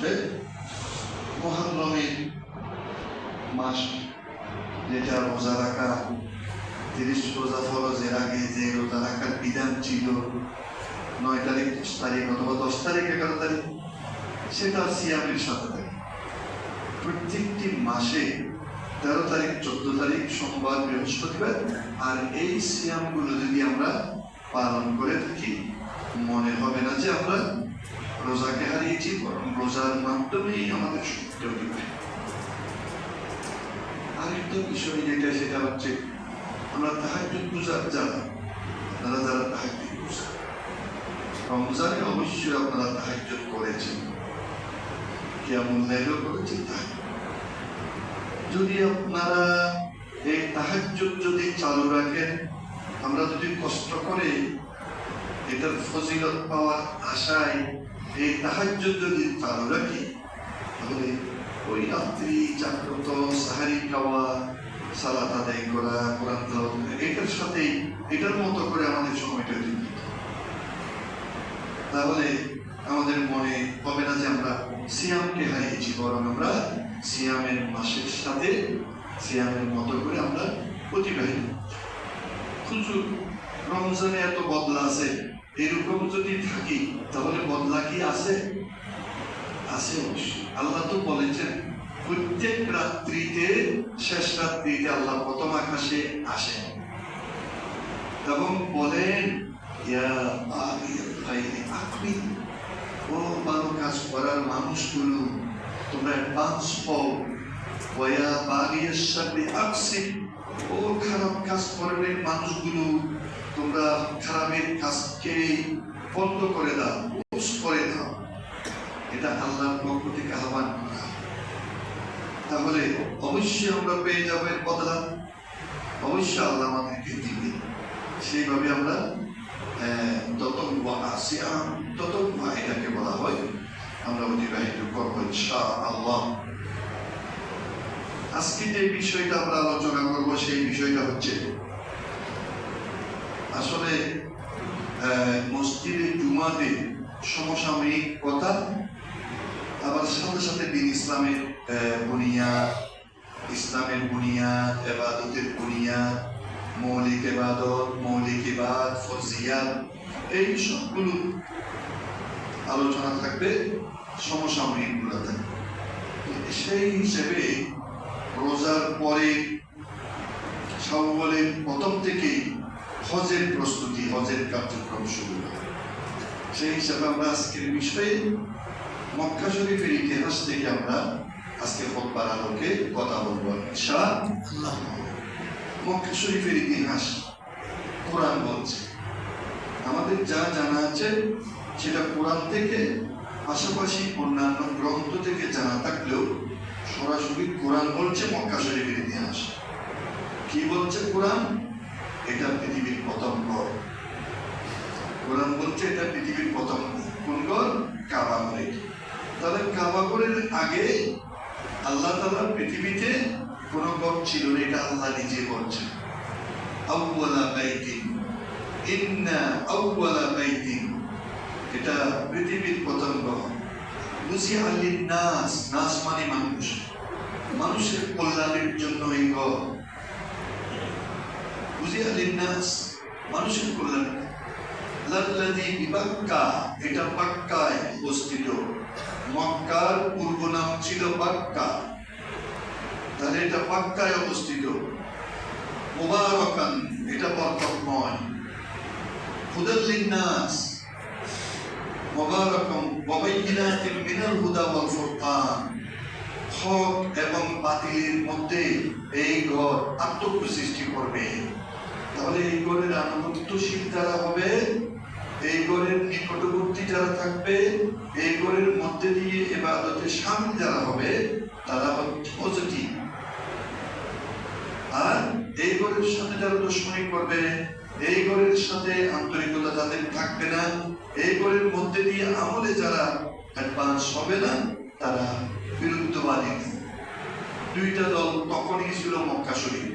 আসবে, মুহররমের মাস, যেটা রোজা রাখা 30 রোজা ফরজের আগে যে রোজা রাখার বিধান ছিল 9 তারিখ 10 তারিখ অথবা 10 তারিখ 11 তারিখ, সেটা সিয়ামের সাথে থাকে। প্রত্যেকটি মাসে 13 তারিখ 14 তারিখ সোমবার বৃহস্পতিবার, আর এই সিয়ামগুলো যদি আমরা পালন করে থাকি, মনে হবে না যে আমরা রোজাকে হারিয়েছি, বরং রোজার মাধ্যমেই আমাদের শক্তি তৈরি হয়। আরেকটা বিষয় যেটা, সেটা হচ্ছে আমরা তাহাজ্জুদ গুজার যারা তাহাজ্জুদ গুজার, রমজানে অবশ্যই আপনারা তাহাজ্জুদ করেছেন, কিয়ামুল লাইলও করেছেন। যদি আপনারা এই তাহাজ্জুদ যদি চালু রাখেন, আমরা যদি কষ্ট করে এটার ফজিলত পাওয়ার আশায় এই তাহাজ্জুদ যদি চালু রাখি, তাহলে ওই রাত্রি জাগ্রত, সাহারি খাওয়া, সালাত আদায় করা, কোরআন তেলাওয়াত, এটার সাথে এটার মতো করে আমাদের সময়টা দিতে, তাহলে আমাদের মনে হবে না যে আমরা সিয়ামকে হারিয়েছি, বরং আমরা সিয়ামের মাসের সাথে সিয়ামের মতো করে আমরা অতিবাহিত। হুজুর, রমজানে এত বদলা আছে, এরকম যদি থাকি তাহলে বদলা কি আছে? আছে অবশ্যই। আল্লাহ তো বলেছেন প্রত্যেক রাত্রিতে, শেষ রাত্রিতে আল্লাহ প্রথম আকাশে আসেন এবং বলেন, ও ভালো কাজ করার মানুষগুলো, তোমরা অ্যাডভান্স হও, ও খারাপ কাজ করার মানুষগুলো, তোমরা খারাপের কাজকে বন্ধ করে দাও, করে দাও। এটা আল্লাহর পক্ষ থেকে আহ্বান করা। তাহলে অবশ্যই আমরা পেয়ে যাবো এর বদলা, অবশ্যই আল্লাহ আমাদেরকে দিবে। সেইভাবে আমরা এটাকে বলা হয়, আমরা অতিবাহিত করবো ইনশাআল্লাহ। আজকে যে বিষয়টা আমরা আলোচনা করবো, সেই বিষয়টা হচ্ছে আসলে মসজিদে জুমাতে সমসাময়িক কথা, আবার সাথে সাথে দিন ইসলামের বুনিয়াদ, ইসলামের বুনিয়াদ, ইবাদতের বুনিয়াদ, মৌলিক ইবাদত, মৌলিক ইবাদ, ফরজিয়াত, এই সবগুলো আলোচনা থাকবে, সমসাময়িক গুলো থাকবে। সেই হিসেবে রোজার পরে শাওয়ালের প্রথম থেকেই হজের প্রস্তুতি, হজের কার্যক্রম শুরু হয়। সেই হিসাবে আমরা আজকের বিষয়ে মক্কা শরীফের ইতিহাস থেকে আমরা আজকে খুতবার আলোকে কথা বলবো ইনশাআল্লাহ। মক্কা শরীফের ইতিহাস কোরআন বলছে, আমাদের যা জানা আছে সেটা কোরআন থেকে, পাশাপাশি অন্যান্য গ্রন্থ থেকে জানা থাকলেও সরাসরি কোরআন বলছে মক্কা শরীফের ইতিহাস। কি বলছে কোরআন? এটা পৃথিবীর প্রথম ঘর। কোরআন বলছে এটা পৃথিবীর প্রথম কোন ঘর? কাবা ঘর। তাহলে কাবা ঘরের আগে আল্লাহ তাআলা পৃথিবীতে কোন ঘর ছিল না, এটা আল্লাহ নিজে বলছেন। আউওয়ালা বাইতিন, ইন্না আউওয়ালা বাইতিন, এটা পৃথিবীর প্রথম ঘর। বুঝিয়া লিন-নাস, নাস মানে মানুষ, মানুষের কল্যাণের জন্য এই ঘর। বুঝিয়া লিন-নাস, মানুষের কল্যাণ। লাল্লাযী বিবাক্কা, এটা মক্কায় অবস্থিত। মক্কার পূর্ব নাম ছিল বাক্কা, তাহলে এটা মক্কায় অবস্থিত। মুবারাকান, এটা বরকতময়। হুদাল লিন-নাস, মুবারাকান ওয়া বাইয়িনাতিন মিনাল হুদা ওয়াল ফুরকান, হক এবং বাতিলের মধ্যে এই ঘর পার্থক্য সৃষ্টি করবে। তাহলে এই ঘরের আনুগত্যশীল যারা হবে, এই ঘরের নিকটবর্তী যারা থাকবে, এই ঘরের মধ্যে দিয়ে ইবাদতে শামিল যারা হবে, তারা হচ্ছে পজিটিভ। আর এই ঘরের সাথে যারা দুশমনি করবে, এই ঘরের সাথে আন্তরিকতা যাদের থাকবে না, এই ঘরের মধ্যে দিয়ে আমলে যারা অ্যাডভান্স হবে না, তারা বিরুদ্ধবাদী। দুইটা দল তখনই ছিল মক্কা শরীফে।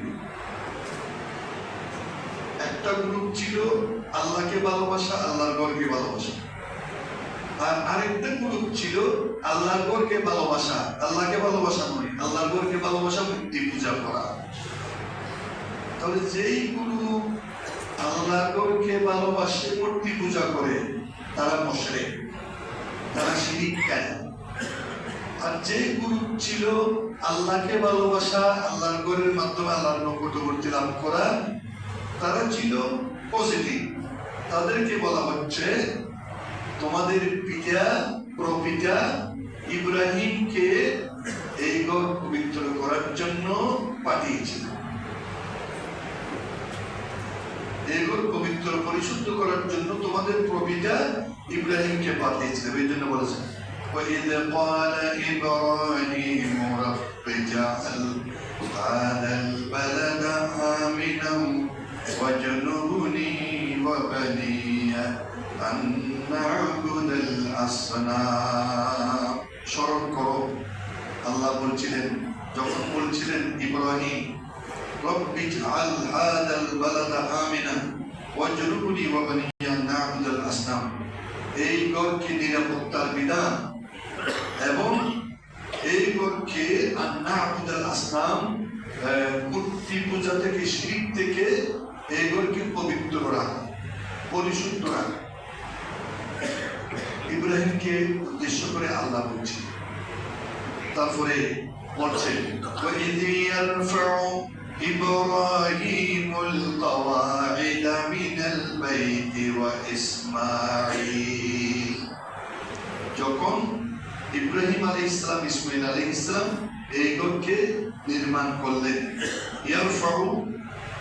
একটা গ্রুপ ছিল আল্লাহকে ভালোবাসা, আল্লাহর ঘরকে ভালোবাসা। আর আরেকটা গ্রুপ ছিল আল্লাহর ঘরকে ভালোবাসা, আল্লাহকে ভালোবাসা নয়, আল্লাহর ঘরকে ভালোবাসা মূর্তি পূজা করা। তাহলে যেই গ্রুপ আল্লাহর ঘরকে ভালোবাসে মূর্তি পূজা করে তারা মুশরিক, তারা শিরককারী। আর যে গ্রুপ ছিল আল্লাহকে ভালোবাসা, আল্লাহর ঘরের মাধ্যমে আল্লাহর নৈকট্যবর্তী লাভ করা, তারা ছিল পজিটিভ। তাদেরকে বলা হচ্ছে তোমাদের পিতা প্রপিতা ইব্রাহিমকে এই ঘর পবিত্র করার জন্য পাঠিয়েছিল, এই ঘর পবিত্র পরিশুদ্ধ করার জন্য তোমাদের প্রপিতা ইব্রাহিমকে পাঠিয়েছিল। এই জন্য বলেছেন وَإِذْ قَالَ إِبْرَاهِيمُ رَبِّ اجْعَلْ هَذَا الْبَلَدَ آمِنًا وَاجْنُبْنِي وَبَنِيَّ أَن نَّعْبُدَ الْأَصْنَامَ। স্মরণ করো, আল্লাহ বলছিলেন, যখন বলছিলেন ইব্রাহিম রব্বি ইজআল হাযাল বালাদা আমিনান ওয়াজনুবনি ওয়া বানিয়া আন না'বুদাল আসনাম, এই ঘরকে নিরাপত্তার বিধান এবং এই ঘরকে আন না'বুদাল আসনাম, মূর্তি পূজা থেকে, শিরক থেকে এই ঘরকে পবিত্র রাখা, পরিশুদ্ধ রাখা। ইব্রাহিমকে উদ্দেশ্য করে আল্লাহ বলছেন। তারপরে বলছেন وَإِذْ يَرْفَعُ إِبْرَاهِيمُ الْقَوَاعِدَ مِنَ الْبَيْتِ وَإِسْمَاعِيلُ, যখন ইব্রাহিম আলাইহিস সালাম, ইসমাঈল আলাইহিস সালাম এই ঘরকে নির্মাণ করলেন, ইয়ারফাউ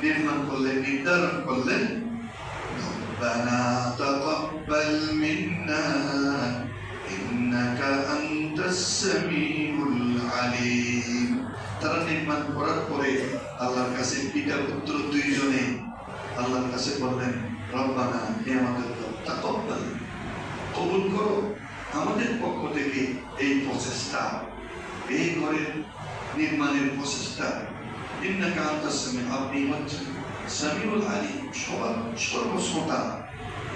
নির্মাণ করলেন, নির্ধারণ করলেন, ربنا تقبل منا إنك أنت السميع العليم। তারা নির্মাণ করার পরে আল্লাহর কাছে পিতা পুত্র দুইজনে আল্লাহর কাছে বললেন রব্বানা, হে আমাদের তাকাব্বাল, কবুল করো আমাদের পক্ষ থেকে এই প্রচেষ্টা, এই ঘরের নির্মাণের প্রচেষ্টা। ইন্নাকা আনতাস সামিউ, আপনি হচ্ছেন সামিউল আলিম, সর্বশ্রোতা।